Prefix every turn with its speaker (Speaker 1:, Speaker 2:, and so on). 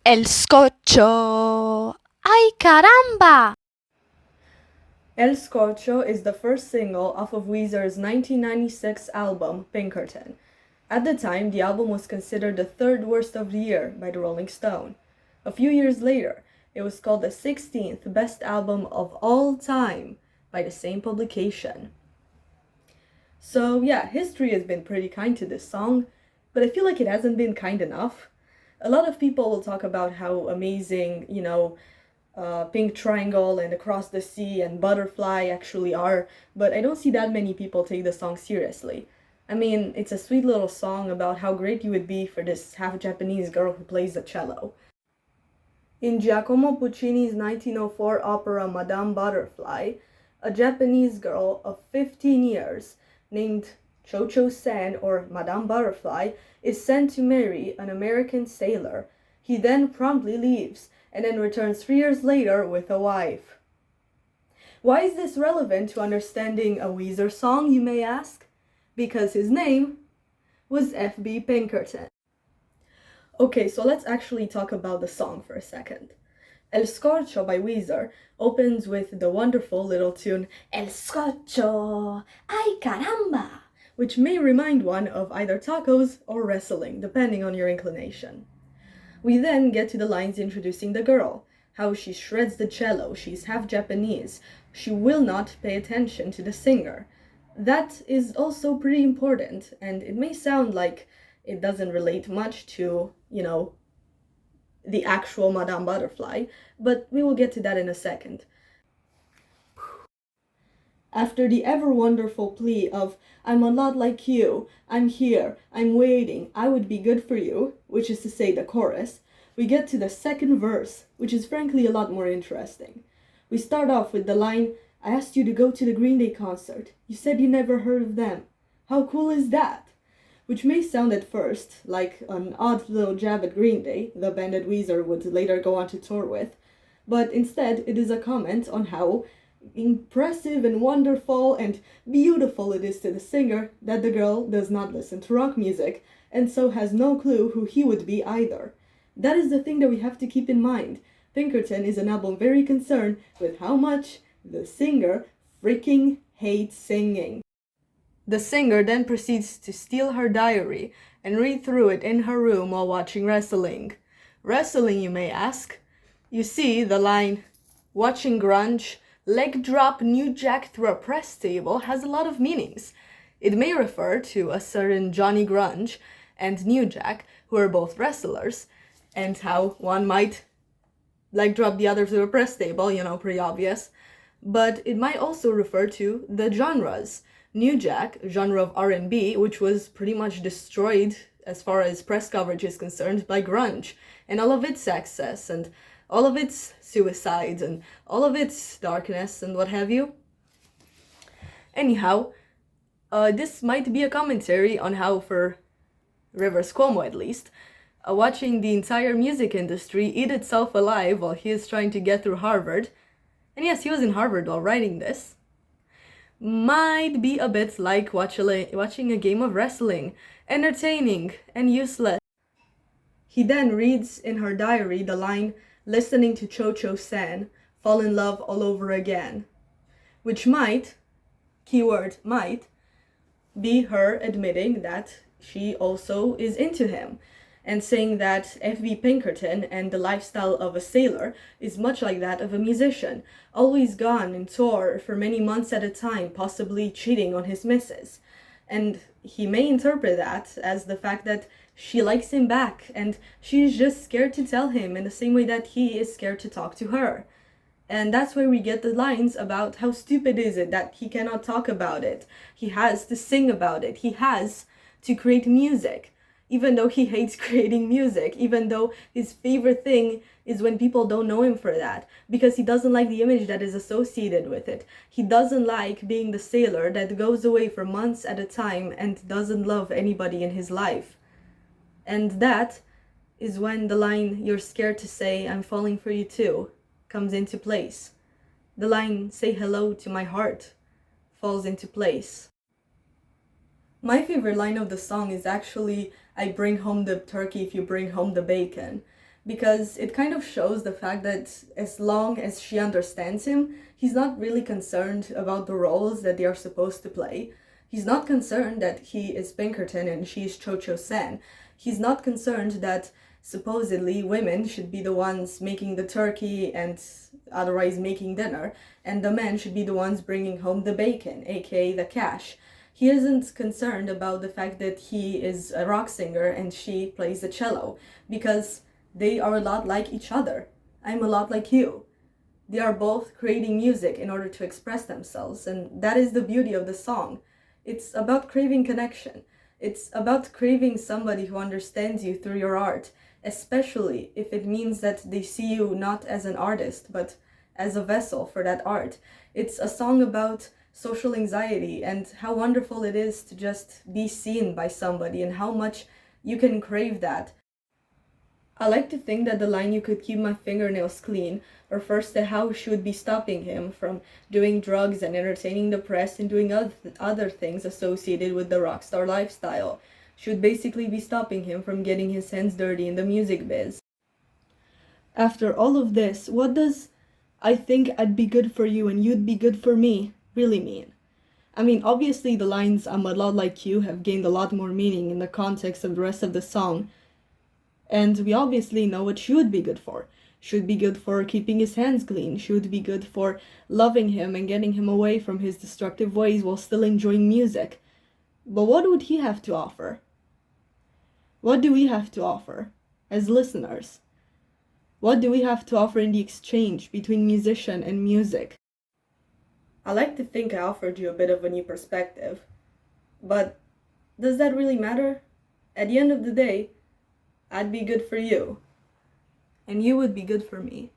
Speaker 1: El Scorcho. ¡Ay, caramba!
Speaker 2: El Scorcho is the first single off of Weezer's 1996 album, Pinkerton. At the time, the album was considered the third worst of the year by the Rolling Stone. A few years later, it was called the 16th best album of all time by the same publication. So yeah, history has been pretty kind to this song, but I feel like it hasn't been kind enough. A lot of people will talk about how amazing, Pink Triangle and Across the Sea and Butterfly actually are, but I don't see that many people take the song seriously. I mean, it's a sweet little song about how great you would be for this half Japanese girl who plays the cello. In Giacomo Puccini's 1904 opera Madame Butterfly, a Japanese girl of 15 years named Xoxo or Madame Butterfly is sent to marry an American sailor. He then promptly leaves and then returns 3 years later with a wife. Why is this relevant to understanding a Weezer song, you may ask? Because his name was F.B. Pinkerton. Okay, so let's actually talk about the song for a second. El Scorcho by Weezer opens with the wonderful little tune El Scorcho, ay caramba, which may remind one of either tacos or wrestling, depending on your inclination. We then get to the lines introducing the girl, how she shreds the cello, she's half Japanese, she will not pay attention to the singer. That is also pretty important, and it may sound like it doesn't relate much to, the actual Madame Butterfly, but we will get to that in a second. After the ever wonderful plea of, I'm a lot like you, I'm here, I'm waiting, I would be good for you, which is to say the chorus, we get to the second verse, which is frankly a lot more interesting. We start off with the line, I asked you to go to the Green Day concert. You said you never heard of them. How cool is that? Which may sound at first like an odd little jab at Green Day, the band that Weezer would later go on to tour with, but instead it is a comment on how impressive and wonderful and beautiful it is to the singer that the girl does not listen to rock music, and so has no clue who he would be either. That is the thing that we have to keep in mind. Pinkerton is an album very concerned with how much the singer freaking hates singing. The singer then proceeds to steal her diary and read through it in her room while watching wrestling. Wrestling, you may ask? You see, the line, watching grunge, leg drop New Jack through a press table has a lot of meanings. It may refer to a certain Johnny Grunge and New Jack, who are both wrestlers, and how one might leg drop the other through a press table, pretty obvious. But it might also refer to the genres. New Jack, genre of R&B, which was pretty much destroyed as far as press coverage is concerned by grunge, and all of its excess, and all of its suicides, and all of its darkness, and what have you. Anyhow, this might be a commentary on how, for Rivers Cuomo at least, watching the entire music industry eat itself alive while he is trying to get through Harvard, and yes, he was in Harvard while writing this, might be a bit like watching a game of wrestling, entertaining and useless. He then reads in her diary the line, listening to Xoxo fall in love all over again, which might, keyword might, be her admitting that she also is into him, and saying that F.B. Pinkerton and the lifestyle of a sailor is much like that of a musician, always gone in tour for many months at a time, possibly cheating on his missus. And he may interpret that as the fact that she likes him back, and she's just scared to tell him in the same way that he is scared to talk to her. And that's where we get the lines about how stupid is it that he cannot talk about it. He has to sing about it. He has to create music. Even though he hates creating music, even though his favorite thing is when people don't know him for that, because he doesn't like the image that is associated with it. He doesn't like being the sailor that goes away for months at a time and doesn't love anybody in his life. And that is when the line, you're scared to say, I'm falling for you too, comes into place. The line, say hello to my heart, falls into place. My favorite line of the song is actually, I bring home the turkey if you bring home the bacon. because it kind of shows the fact that as long as she understands him, he's not really concerned about the roles that they are supposed to play. He's not concerned that he is Pinkerton and she is xoxo. He's not concerned that supposedly women should be the ones making the turkey and otherwise making dinner, and the men should be the ones bringing home the bacon, aka the cash. He isn't concerned about the fact that he is a rock singer and she plays the cello, because they are a lot like each other. I'm a lot like you. They are both creating music in order to express themselves, and that is the beauty of the song. It's about craving connection. It's about craving somebody who understands you through your art, especially if it means that they see you not as an artist, but as a vessel for that art. It's a song about social anxiety and how wonderful it is to just be seen by somebody and how much you can crave that. I like to think that the line "you could keep my fingernails clean" refers to how she would be stopping him from doing drugs and entertaining the press and doing other things associated with the rock star lifestyle. She would basically be stopping him from getting his hands dirty in the music biz. After all of this, what does "I think I'd be good for you and you'd be good for me" really mean? I mean, obviously the lines "I'm a lot like you" have gained a lot more meaning in the context of the rest of the song, and we obviously know what she would be good for. She would be good for keeping his hands clean. She would be good for loving him and getting him away from his destructive ways while still enjoying music. But what would he have to offer? What do we have to offer as listeners? What do we have to offer in the exchange between musician and music? I like to think I offered you a bit of a new perspective, but does that really matter? At the end of the day, I'd be good for you, and you would be good for me.